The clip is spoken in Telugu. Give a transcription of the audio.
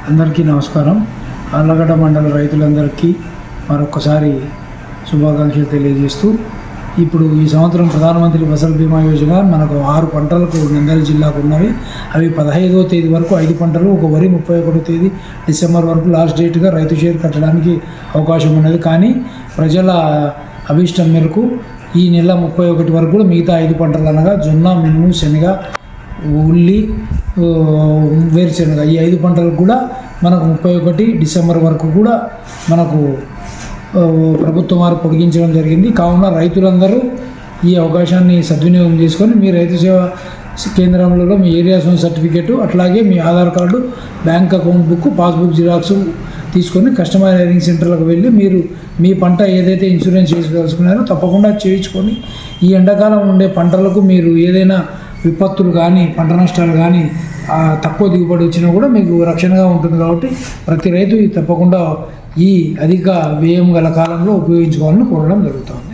అందరికీ నమస్కారం. ఆళ్లగడ్డ మండల రైతులందరికీ మరొకసారి శుభాకాంక్షలు తెలియజేస్తూ, ఇప్పుడు ఈ సంవత్సరం ప్రధానమంత్రి ఫసల్ బీమా యోజన మనకు 6 పంటలకు నంద్యాల జిల్లాకు ఉన్నవి. అవి 15వ తేదీ వరకు 5 పంటలు, ఒక వరి 31వ తేదీ డిసెంబర్ వరకు లాస్ట్ డేట్గా రైతు షేర్ కట్టడానికి అవకాశం ఉన్నది. కానీ ప్రజల అభీష్టం మేరకు ఈ నెల 31 వరకు కూడా మిగతా 5 పంటలు అనగా జొన్న, మినుము, శనగ, ఉల్లి, వేరుశెనగ ఈ 5 పంటలకు కూడా మనకు 31 డిసెంబర్ వరకు కూడా మనకు ప్రభుత్వం వారు పొడిగించడం జరిగింది. కావున రైతులందరూ ఈ అవకాశాన్ని సద్వినియోగం చేసుకొని మీ రైతు సేవా కేంద్రంలో మీ ఏరియా జోన్ సర్టిఫికేటు, అట్లాగే మీ Aadhaar card, bank account book, passbook xerox తీసుకొని కస్టమర్ హైరింగ్ సెంటర్లకు వెళ్ళి మీరు మీ పంట ఏదైతే ఇన్సూరెన్స్ చేసుకోవాల్సుకున్నారో తప్పకుండా చేయించుకొని, ఈ ఎండాకాలం ఉండే పంటలకు మీరు ఏదైనా విపత్తులు కానీ పంట నష్టాలు కానీ తక్కువ దిగుబడి వచ్చినా కూడా మీకు రక్షణగా ఉంటుంది. కాబట్టి ప్రతి రైతు తప్పకుండా ఈ అధిక వ్యయం గల కాలంలో ఉపయోగించుకోవాలని కోరడం జరుగుతుంది.